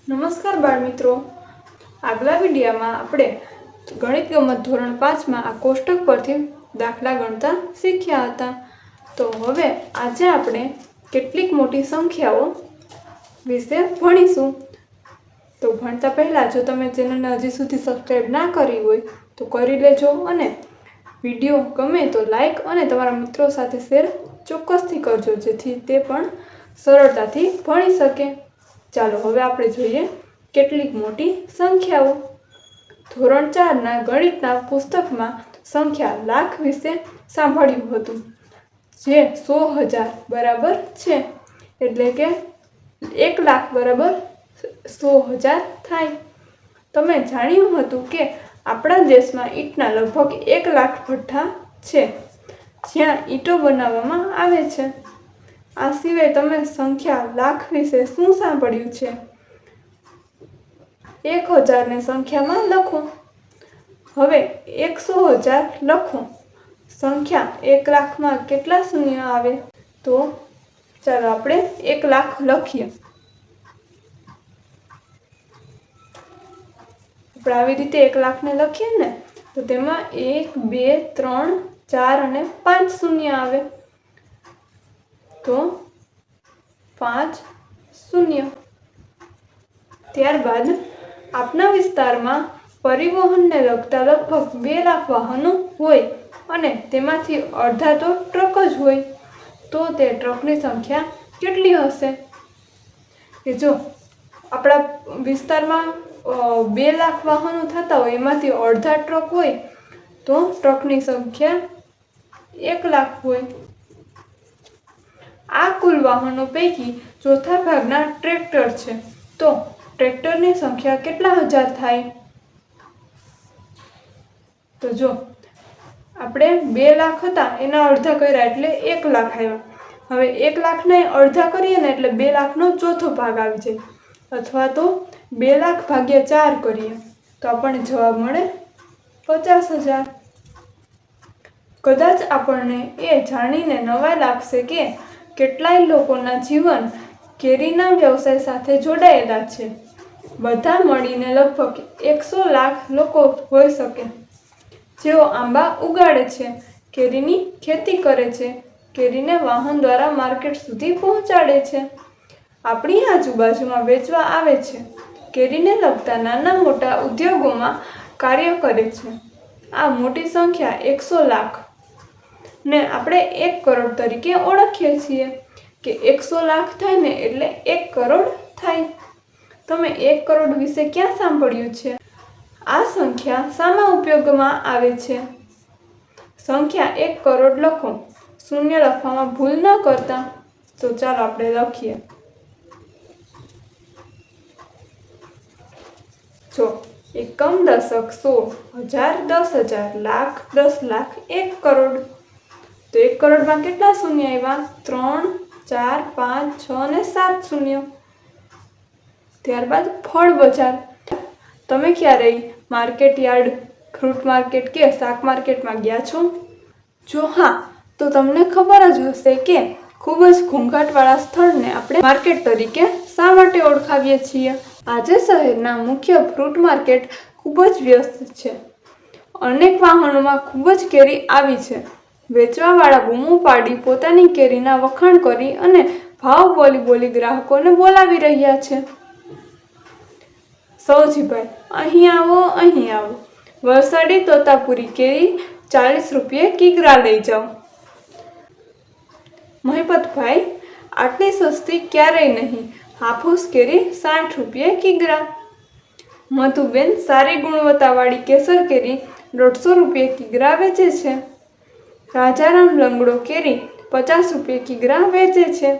નમસ્કાર બાળ મિત્રો, આગલા વિડીયોમાં આપણે ગણિત ગમત ધોરણ 5માં આ કોષ્ટક પરથી દાખલા ગણતા શીખ્યા હતા। તો હવે આજે આપણે કેટલીક મોટી સંખ્યાઓ વિશે ભણીશું। તો ભણતા પહેલાં જો તમે ચેનલને હજી સુધી સબસ્ક્રાઈબ ના કરી હોય તો કરી લેજો અને વિડીયો ગમે તો લાઈક અને તમારા મિત્રો સાથે શેર ચોક્કસથી કરજો, જેથી તે પણ સરળતાથી ભણી શકે। ચાલો હવે આપણે જોઈએ કેટલીક મોટી સંખ્યાઓ। ધોરણ 4ના ગણિતના પુસ્તકમાં સંખ્યા લાખ વિશે સાંભળ્યું હતું, જે 100,000 બરાબર છે, એટલે કે 1 લાખ બરાબર 100,000 થાય। તમે જાણ્યું હતું કે આપણા દેશમાં ઈંટના લગભગ 1 લાખ ભઠ્ઠા છે, જ્યાં ઈંટો બનાવવામાં આવે છે। આ સિવાય તમે સંખ્યા લાખ વિશે શું સાંભળ્યું છે? 1000ને સંખ્યામાં લખો। હવે 100,000 લખો। સંખ્યા 1 લાખમાં કેટલા શૂન્ય આવે? તો ચાલો આપણે 1 લાખ લખીએ। આપણે આવી રીતે 1 લાખને લખીએ ને તો તેમાં 1, 2, 3, 4 અને 5 શૂન્ય આવે, તો 5 શૂન્ય। ત્યારબાદ આપના વિસ્તારમાં પરિવહનને લગતા લગભગ 2 લાખ વાહનો હોય અને તેમાંથી અડધા તો ટ્રક જ હોય, તો તે ટ્રકની સંખ્યા કેટલી હશે? કે જો આપણા વિસ્તારમાં 2 લાખ વાહનો થતા હોય, એમાંથી અડધા ટ્રક હોય તો ટ્રકની સંખ્યા 1 લાખ હોય। આ કુલ વાહનો પૈકી ચોથા ભાગના ટ્રેક્ટર છે, તો ટ્રેક્ટરની સંખ્યા કેટલા હજાર થાય? તો જો આપણે 2 લાખ હતા એના અડધા કર્યા એટલે 1 લાખ આવ્યા। હવે 1 લાખને અડધા કરીએ ને એટલે 2 લાખનો ચોથો ભાગ આવી જાય, અથવા તો 2 લાખ ભાગ્યા 4 કરીએ તો આપણને જવાબ મળે 50,000। કદાચ આપણને એ જાણીને નવાઈ લાગશે કે કેટલાય લોકોના જીવન કેરીના વ્યવસાય સાથે જોડાયેલા છે। બધા મળીને લગભગ 100 લાખ લોકો હોઈ શકે, જેઓ આંબા ઉગાડે છે, કેરીની ખેતી કરે છે, કેરીને વાહન દ્વારા માર્કેટ સુધી પહોંચાડે છે, આપણી આજુબાજુમાં વેચવા આવે છે, કેરીને લગતા નાના મોટા ઉદ્યોગોમાં કાર્ય કરે છે। આ મોટી સંખ્યા 100 લાખ ને આપણે 1 કરોડ તરીકે ઓળખીએ છીએ કે 100 લાખ થાય ને એટલે 1 કરોડ થાય। તમે 1 કરોડ વિશે ક્યાં સાંભળ્યું છે? આ સંખ્યા શામાં ઉપયોગમાં આવે છે? સંખ્યા 1 કરોડ લખો, શૂન્ય લખવામાં ભૂલ ન કરતા। તો ચાલો આપણે લખીએ। જો એકમ, દશક, 100, 1000, 10,000, લાખ, 10 લાખ, 1 કરોડ। તો 1 કરોડમાં કેટલા શૂન્ય આવ્યા? 3, 4, 5, 6 અને 7 શૂન્ય। ત્યારબાદ ફળ બજાર। તમે ક્યારેય માર્કેટ યાર્ડ, ફ્રૂટ માર્કેટ કે શાક માર્કેટમાં ગયા છો? જો હા, તો તમને ખબર જ હશે કે ખૂબ જ ઘોંઘાટવાળા સ્થળને આપણે માર્કેટ તરીકે શા માટે ઓળખાવીએ છીએ? આજે શહેરના મુખ્ય ફ્રૂટ માર્કેટ ખૂબ જ વ્યસ્ત છે। અનેક વાહનોમાં ખૂબ જ કેરી આવી છે। વેચવાવાળા બૂમો પાડી પોતાની કેરીના વખાણ કરી અને ભાવ બોલી ગ્રાહકોને બોલાવી રહ્યા છે। સૌજીભાઈ, અહીં આવો, અહીં આવો, વલસાડી તોતાપુરી કેરી 40 રૂપિયે કિગ્રા લઈ જાઓ। મહિપતભાઈ, આટલી સસ્તી ક્યારેય નહીં, હાફૂસ કેરી 60 રૂપિયે કિગ્રા। મધુબેન, સારી ગુણવત્તાવાળી કેસર કેરી 150 રૂપિયે કિગ્રા વેચે છે। રાજારામ, લંગડો કેરી 50 રૂપિયે કિગ્રા વેચે છે।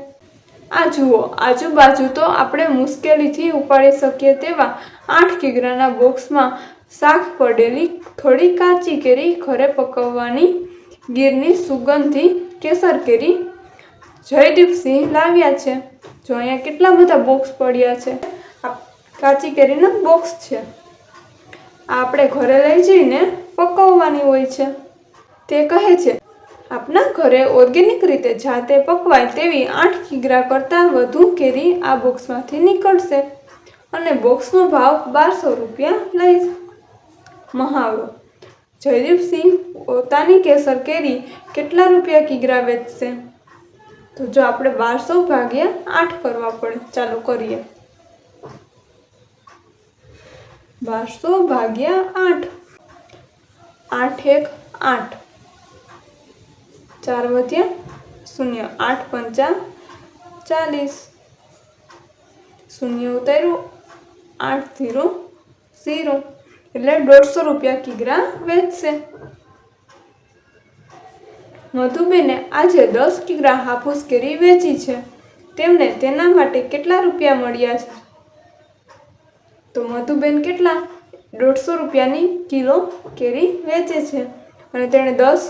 આ જુઓ, આજુબાજુ તો આપણે મુશ્કેલીથી ઉપાડી શકીએ તેવા 8 કિગ્રાના બોક્સમાં શાક પડેલી થોડી કાચી કેરી ઘરે પકવવાની ગીરની સુગંધી કેસર કેરી જયદીપસિંહ લાવ્યા છે। જો અહીંયા કેટલા બધા બોક્સ પડ્યા છે, આ કાચી કેરીના બોક્સ છે। આ આપણે ઘરે લઈ જઈને પકવવાની હોય છે। તે કહે છે આપના ઘરે ઓર્ગેનિક રીતે જાતે પકવાય તેવી 8 કિગ્રા કરતાં વધુ કેરી આ બોક્સમાંથી નીકળશે અને બોક્સનો ભાવ 1200 રૂપિયા લઈશ. મહાવરો: જયદીપસિંહ પોતાની કેસર કેરી કેટલા રૂપિયા કિગ્રા વેચશે? તો જો આપણે 1200 ભાગ્યા 8 કરવા પડે. ચાલો કરીએ. 1200 ભાગ્યા 8. 8 1 8, 4 વધ્યા 0, 8 પંચા 40, 0 ઉતાર્યું, 8 0 0, એટલે 150 રૂપિયા કિગ્રા વેચશે. મધુબેને આજે 10 કિગ્રા હાફૂસ કેરી વેચી છે. તેમને તેના માટે કેટલા રૂપિયા મળ્યા છે? તો મધુબેન કેટલા 150 રૂપિયાની કિલો કેરી વેચે છે અને તેણે 10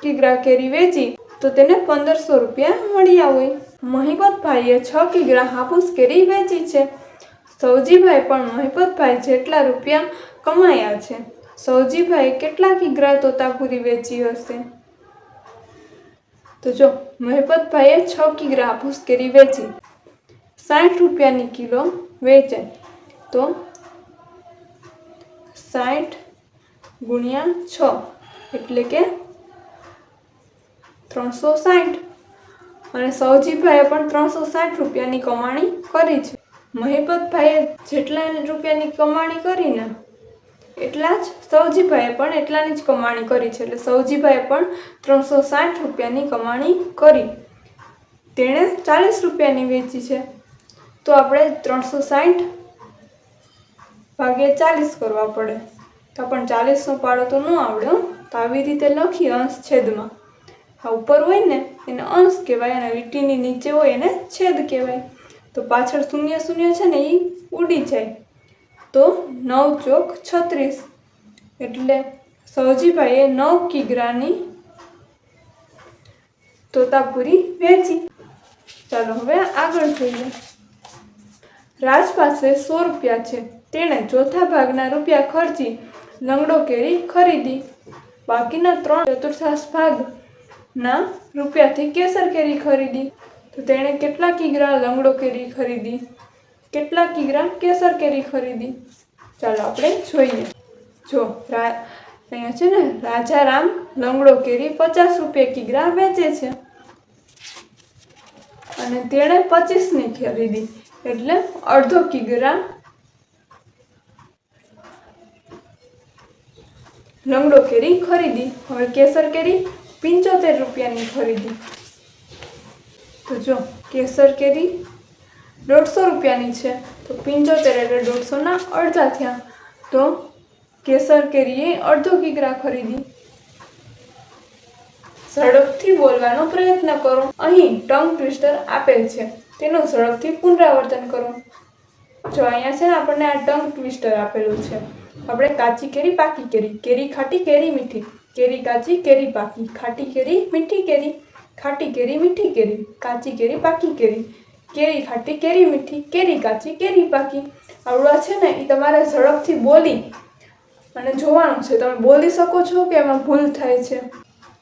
કિગ્રા કેરી વેચી તો તેને 1500 રૂપિયા મળ્યા હોય. મહિપતભાઈએ 6 કિગ્રા હાફૂસ કેરી વેચી છે. સૌજીભાઈ પણ મહિપતભાઈ જેટલા રૂપિયા કમાયા છે. સૌજીભાઈ કેટલા કિગ્રા તોતાપુરી વેચી હશે? તો જો મહિપતભાઈએ 6 કિગ્રા હાફૂસ કેરી વેચી, 60 રૂપિયાની કિલો વેચાય તો 60 ગુણ્યા 6 એટલે કે 360. અને સૌજીભાઈએ પણ 360 રૂપિયાની કમાણી કરી છે. મહિપતભાઈએ જેટલા રૂપિયાની કમાણી કરીને એટલા જ સૌજીભાઈએ પણ એટલાની જ કમાણી કરી છે. એટલે સૌજીભાઈએ પણ 360 રૂપિયાની કમાણી કરી. તેણે 40 રૂપિયાની વેચી છે તો આપણે 360 ભાગ્યા 40 કરવા પડે. તો પણ 40નો પાડો તો ન આવડે. તો આવી રીતે લખીએ અંશ છેદમાં. આ ઉપર હોય ને એને અંશ કહેવાય અને લીટીની નીચે હોય એને છેદ કહેવાય. તો પાછળ 0 0 છે ને એ ઉડી જાય તો 9 ચોક 36, એટલે સૌજીભાઈએ 9 કિગ્રાની તોતાપુરી વેચી. ચાલો હવે આગળ જોઈએ. રાજ પાસે 100 રૂપિયા છે. તેણે ચોથા ભાગના રૂપિયા ખર્ચી લંગડો કેરી ખરીદી. બાકીના 3/4 ભાગના રૂપિયાથી કેસર કેરી ખરીદી. તો તેણે કેટલા કિગ્રા લંગડો કેરી ખરીદી? કેટલા કિગ્રા કેસર કેરી ખરીદી? ચાલો આપણે જોઈએ. જો અહીંયા છે ને રાજારામ લંગડો કેરી 50 રૂપિયા કિગ્રા વેચે છે અને તેણે 25ની ખરીદી એટલે અડધો કિગ્રા લંગડો કેરી ખરીદી. હવે કેસર કેરી 75 રૂપિયાની ખરીદી. તો જો કેસર કેરી 150 રૂપિયાની છે તો 75 એટલે 150ના અડધા થયા તો કેસર કેરીએ અડધો કિગ્રા ખરીદી. ઝડપથી બોલવાનો પ્રયત્ન કરો. અહીં ટંગ ટ્વિસ્ટર આપેલ છે તેનું ઝડપથી પુનરાવર્તન કરો. જો અહીંયા છે ને આપણને આ ટંગ ટ્વિસ્ટર આપેલું છે. આપણે કાચી કેરી પાકી કેરી, કેરી ખાટી કેરી મીઠી, કેરી કાચી કેરી પાકી, ખાટી કેરી મીઠી કેરી, ખાટી કેરી મીઠી કેરી, કાચી કેરી પાકી કેરી, કેરી ખાટી કેરી મીઠી, કેરી કાચી કેરી પાકી. આવડા છે ને એ તમારે ઝડપથી બોલી અને જોવાનું છે તમે બોલી શકો છો કે એમાં ભૂલ થાય છે.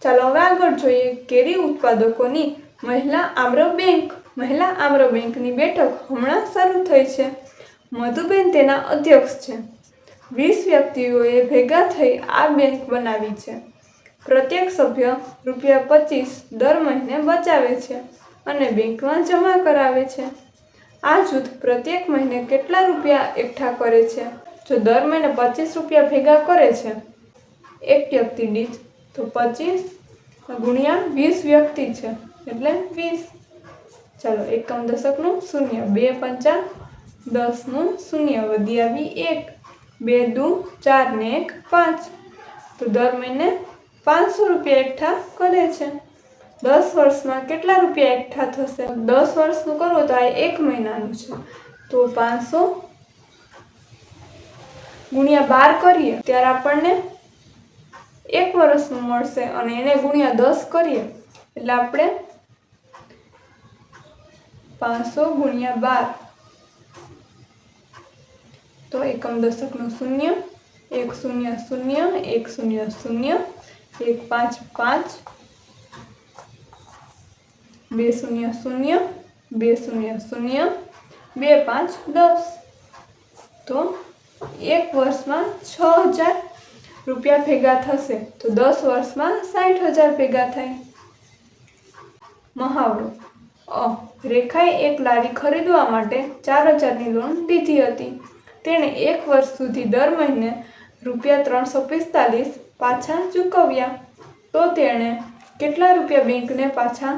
ચાલો હવે આગળ જોઈએ. કેરી ઉત્પાદકોની મહિલા આમ્ર બેંક. મહિલા આમ્ર બેંકની બેઠક હમણાં શરૂ થઈ છે. મધુબેન તેના અધ્યક્ષ છે. 20 વ્યક્તિઓએ ભેગા થઈ આ બેંક બનાવી છે. પ્રત્યેક સભ્ય ₹25 દર મહિને બચાવે છે અને બેંકમાં જમા કરાવે છે. આ જૂથ પ્રત્યેક મહિને કેટલા રૂપિયા એકઠા કરે છે? જો દર મહિને 25 રૂપિયા ભેગા કરે છે એક વ્યક્તિ દીઠ તો 25 ગુણ્યા 20 વ્યક્તિ છે એટલે 20. ચાલો એકમ દશકનું શૂન્ય, 2 પંચા 10નું શૂન્ય, વધી આવી 1, 2 દુ 4 ને 1 5. તો દર મહિને 500 રૂપિયા એકઠા કરે છે. 10 વર્ષમાં કેટલા રૂપિયા એકઠા થશે? 10 વર્ષનું કરવું તો આ 1 મહિનાનું છે તો 500 ગુણ્યા 12 કરીએ ત્યારે આપણને 1 વર્ષનું મળશે અને એને ગુણ્યા 10 કરીએ એટલે આપણે 500 ગુણ્યા 12 તો એકમ દશકનું શૂન્ય, 1 0 0, 1 0 0, 1 5 5, 2 0 0, 2 0 0, 2 5 10. તો 1 વર્ષમાં 6,000 રૂપિયા ભેગા થશે, તો 10 વર્ષમાં 60,000 ભેગા થાય. મહાવરો. રેખાએ એક લારી ખરીદવા માટે 4,000ની લોન લીધી હતી. તેણે 1 વર્ષ સુધી દર મહિને ₹345 પાછા ચૂકવ્યા. તો તેણે કેટલા રૂપિયા બેંકને પાછા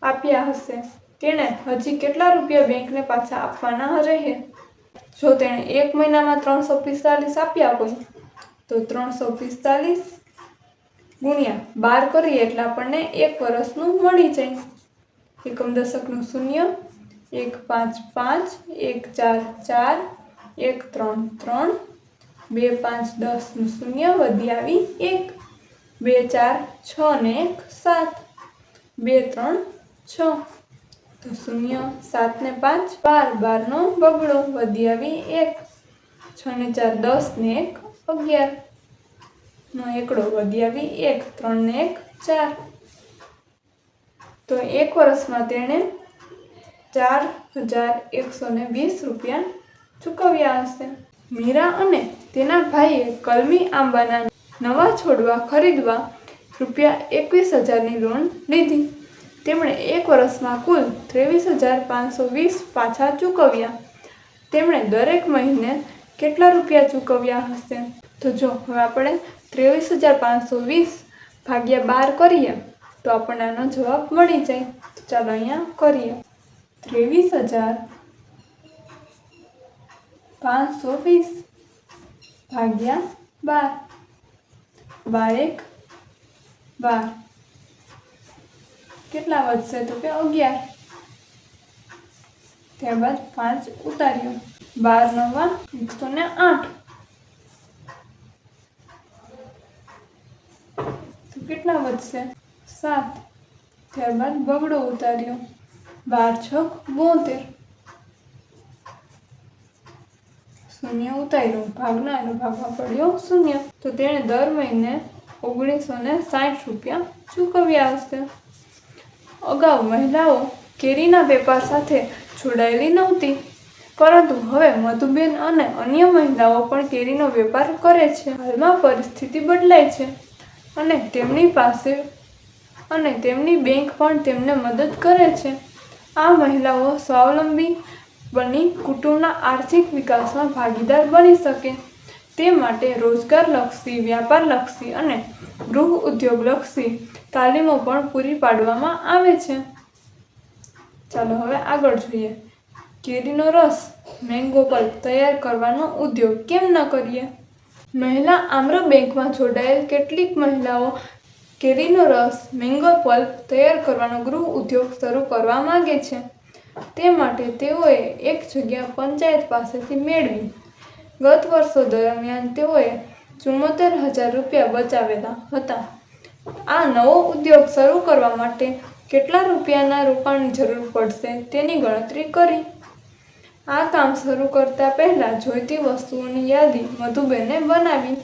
આપ્યા હશે? તેણે હજી કેટલા રૂપિયા બેંકને પાછા આપવાના રહે? જો તેણે 1 મહિનામાં 345 આપ્યા હોય તો 345 ગુણ્યા 12 કરીએ એટલે આપણને 1 વર્ષનું મળી જાય. એકમ દશકનું શૂન્ય, 1 5 5, 1 4 4, 1 3 3, 2 5 10 નું શૂન્ય વધી આવી 1, 2 4 6 ને 1 7, 2 3 6, તો શૂન્ય, 7 ને 5 12, 12 નો બગડો વધી આવી 1, 6 ને 4 10 ને 1 11 નો એકડો વધી આવી 1, 3 ને 1 4. તો 1 વર્ષમાં તેણે 4,120 રૂપિયા ચૂકવ્યા હશે. મીરા અને તેના ભાઈએ કલમી આંબાના નવા છોડવા ખરીદવા ₹21,000ની લોન લીધી. તેમણે 1 વર્ષમાં કુલ 23,520 પાછા ચૂકવ્યા. તેમણે દરેક મહિને કેટલા રૂપિયા ચૂકવ્યા હશે? તો જો હવે આપણે 23,520 ભાગ્યા 12 કરીએ તો આપણને આનો જવાબ મળી જાય. તો ચાલો અહીંયા કરીએ. 23,520 ભાગ્યા 12, 12 12, કેટલા વધશે? તો કે 11. ત્યારબાદ 5 ઉતાર્યો, 12 નવા 108. તો કેટલા વધશે? 7. ત્યારબાદ બગડો ઉતાર્યો, 12 6 72. શૂન્ય ઉતાર્યો, ભાગના એનો ભાગમાં પડ્યો શૂન્ય. તો તેણે દર મહિને 1,960 રૂપિયા ચૂકવ્યા હશે. અગાઉ મહિલાઓ કેરીના વેપાર સાથે જોડાયેલી નહોતી, પરંતુ હવે મધુબેન અને અન્ય મહિલાઓ પણ કેરીનો વેપાર કરે છે. હાલમાં પરિસ્થિતિ બદલાઈ છે અને તેમની બેંક પણ તેમને મદદ કરે છે. આ મહિલાઓ સ્વાવલંબી બની કુટુંબના આર્થિક વિકાસમાં ભાગીદાર બની શકે તે માટે રોજગારલક્ષી, વ્યાપારલક્ષી અને ગૃહ ઉદ્યોગલક્ષી તાલીમો પણ પૂરી પાડવામાં આવે છે. ચાલો હવે આગળ જોઈએ. કેરીનો રસ મેંગો પલ્પ તૈયાર કરવાનો ઉદ્યોગ કેમ ન કરીએ? મહિલા આમ્ર બેંકમાં જોડાયેલ કેટલીક મહિલાઓ કેરીનો રસ મેંગો પલ્પ તૈયાર કરવાનો ગૃહ ઉદ્યોગ શરૂ કરવા માંગે છે. તે માટે તેઓએ એક જગ્યા પંચાયત પાસેથી મેળવી. ગત વર્ષો દરમિયાન તેઓએ 74,000 રૂપિયા બચાવેલા હતા. આ નવો ઉદ્યોગ શરૂ કરવા માટે કેટલા રૂપિયાના રોકાણની જરૂર પડશે તેની ગણતરી કરી. આ કામ શરૂ કરતા પહેલા જોઈતી વસ્તુઓની યાદી મધુબેને બનાવી.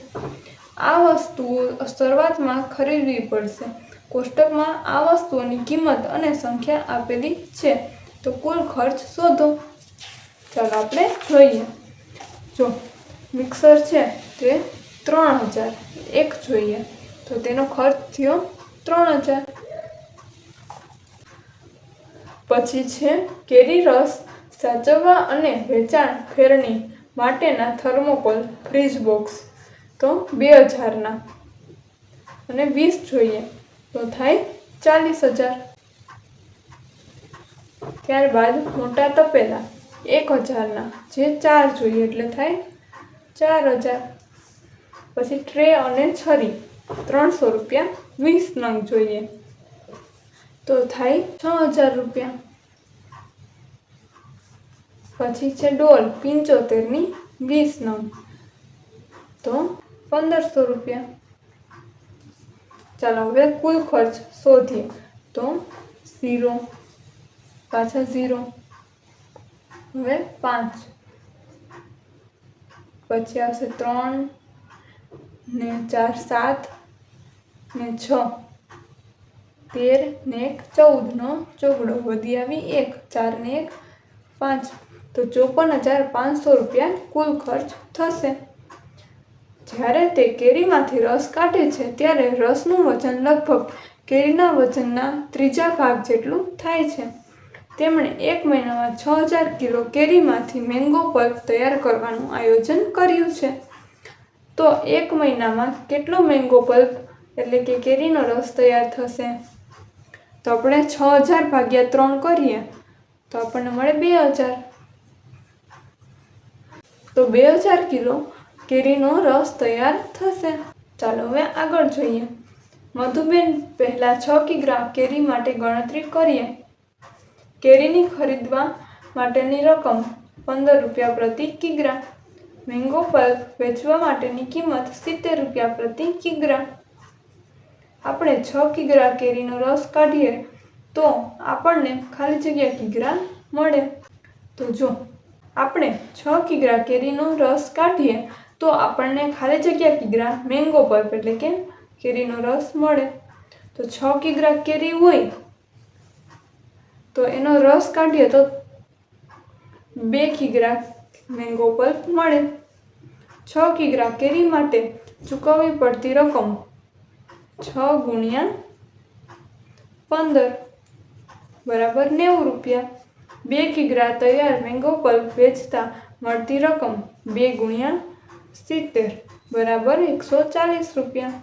આ વસ્તુઓ શરૂઆતમાં ખરીદવી પડશે. કોષ્ટકમાં આ વસ્તુઓની કિંમત અને સંખ્યા આપેલી છે, તો કુલ ખર્ચ શોધો. ચાલો આપણે જોઈએ. જો મિક્સર છે તે 3,000 એક જોઈએ તો તેનો ખર્ચ થયો 3,000. પછી છે કેરી રસ સાચવવા અને વેચાણ ફેરણી માટેના થર્મોકોલ ફ્રીજ બોક્સ, તો 2,000ના અને 20 જોઈએ તો થાય 40,000. ત્યારબાદ મોટા તપેલા 1,000ના, જે 4 જોઈએ એટલે થાય 4,000. પછી ટ્રે અને છરી 300 રૂપિયા 20 નંગ જોઈએ તો થાય 6,000 રૂપિયા. પછી છે ડોલ 75ની 20 નંગ તો 1,500 રૂપિયા. ચાલો હવે કુલ ખર્ચ શોધીએ. તો 0, પાછા 0, હવે 5, પછી આવશે 3 ને 4 7 ને 6, 13 ને 1 14 નો ચોગડો વધી આવી 1, 4 ને 1 5, તો 54,500 રૂપિયા કુલ ખર્ચ થશે. જ્યારે તે કેરીમાંથી રસ કાઢે છે ત્યારે રસનું વજન લગભગ કેરીના વજનના 3/4 ભાગ જેટલું થાય છે. તેમણે 1 મહિનામાં 6,000 કિલો કેરીમાંથી મેંગો પલ્પ તૈયાર કરવાનું આયોજન કર્યું છે. તો 1 મહિનામાં કેટલો મેંગો પલ્પ એટલે કે કેરીનો રસ તૈયાર થશે? તો આપણે 6,000 ભાગ્યા 3 કરીએ તો આપણને મળે 2,000. તો 2,000 કિલો કેરીનો રસ તૈયાર થશે. ચાલો હવે આગળ જોઈએ. મધુબેન પહેલાં 6 કિગ્રા કેરી માટે ગણતરી કરીએ. કેરીની ખરીદવા માટેની રકમ 15 રૂપિયા પ્રતિ કિગ્રા. મેંગો પલ્પ વેચવા માટેની કિંમત 70 રૂપિયા પ્રતિ કિગ્રા. આપણે 6 કિગ્રા કેરીનો રસ કાઢીએ તો આપણને ખાલી જગ્યા કિગ્રા મળે. તો જો આપણે 6 કિગ્રા કેરીનો રસ કાઢીએ તો આપણને ખાલી જગ્યા કિગ્રા મેંગો પલ્પ એટલે કે કેરીનો રસ મળે. તો 6 કિગ્રા કેરી હોય તો એનો રસ કાઢીએ તો 2 કિગ્રા મેંગો પલ્પ મળે. 6 કિગ્રા કેરી માટે ચૂકવવી પડતી રકમ 6 ગુણ્યા 15 બરાબર 90 રૂપિયા. 2 કિગ્રા તૈયાર મેંગો પલ્પ વેચતા મળતી રકમ 2 ગુણ્યા 70 બરાબર 140 રૂપિયા.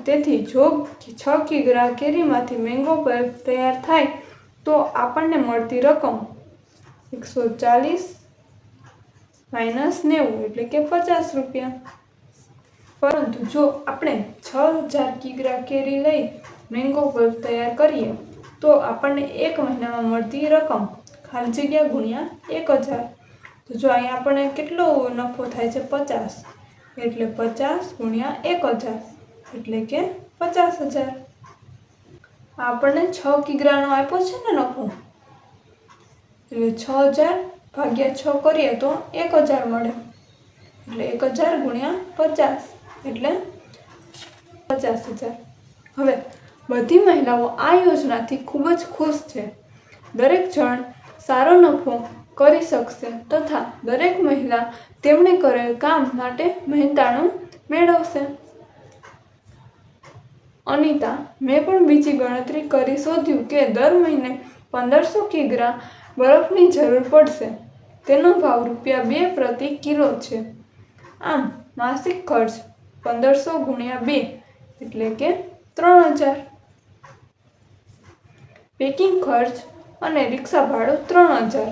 તેથી જો 6 કિગ્રા કેરીમાંથી મેંગો પલ્પ તૈયાર થાય તો આપણને મળતી રકમ 140 -90 એટલે કે 50 રૂપિયા. પરંતુ જો આપણે 6,000 કિગ્રા કેરી લઈ મેંગો પલ્પ તૈયાર કરીએ તો આપણને 1 મહિનામાં મળતી રકમ ખાલી જગ્યા ગુણ્યા 1,000. તો જો અહીંયા આપણને કેટલો નફો થાય છે? 50. એટલે 50 ગુણ્યા 1,000 એટલે કે 50,000. આપણને 6 કિગ્રાનો આપ્યો છે ને નફો, એટલે 6,000 ભાગ્યા 6 કરીએ તો 1,000 મળે. એટલે 1,000 ગુણ્યા 50 એટલે 50,000. હવે બધી મહિલાઓ આ યોજનાથી ખૂબ જ ખુશ છે. દરેક જણ સારો નફો કરી શકશે તથા દરેક મહિલા તેમણે કરેલ કામ માટે મહેનતાણું મેળવશે. અનિતા, મેં પણ બીજી ગણતરી કરી શોધ્યું કે દર મહિને 1,500 કિગ્રા બરફની જરૂર પડશે. તેનો ભાવ રૂપિયા 2 પ્રતિ કિલો છે. આમ માસિક ખર્ચ 1,500 ગુણ્યા 2 એટલે કે 3,000. પેકિંગ ખર્ચ અને રિક્ષા ભાડું 3,000.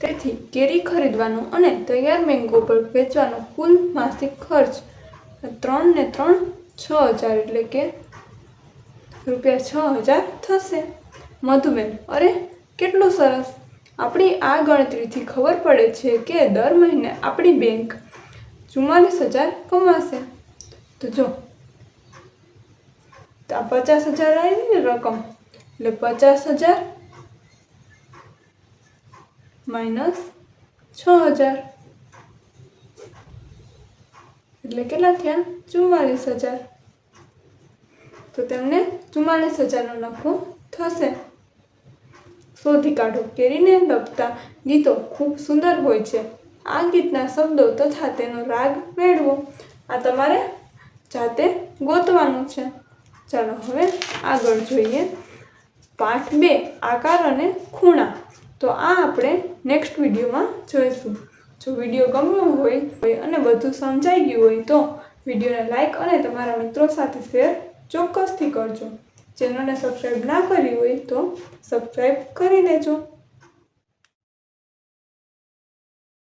તેથી કેરી ખરીદવાનું અને તૈયાર મેંગો પલ્પ વેચવાનો કુલ માસિક ખર્ચ 3 ને 3 6,000 એટલે કે રૂપિયા 6,000 થશે. મધુબેન, અરે કેટલું સરસ! આપણી આ ગણતરીથી ખબર પડે છે કે દર મહિને આપણી બેંક 44,000 કમાશે. તો જો આ 50,000 આવી ને રકમ, એટલે 50,000 માઇનસ 6,000 એટલે કેટલા થયા? 44,000. તો તેમને 44,000નો નફો થશે. શોધી કાઢો. કેરીને લગતા ગીતો ખૂબ સુંદર હોય છે. આ ગીતના શબ્દો તથા તેનો રાગ મેળવો. આ તમારે જાતે ગોતવાનું છે. ચાલો હવે આગળ જોઈએ. પાઠ 2 આકાર અને ખૂણા. તો આ આપણે નેક્સ્ટ વિડીયોમાં જોઈશું. જો વિડીયો ગમ્યો હોય અને બધું સમજાઈ ગયું હોય તો વિડીયોને લાઈક અને તમારા મિત્રો સાથે શેર ચોક્કસથી કરજો. ચેનલને સબસ્ક્રાઈબ ના કરી હોય તો સબસ્ક્રાઈબ કરી દેજો.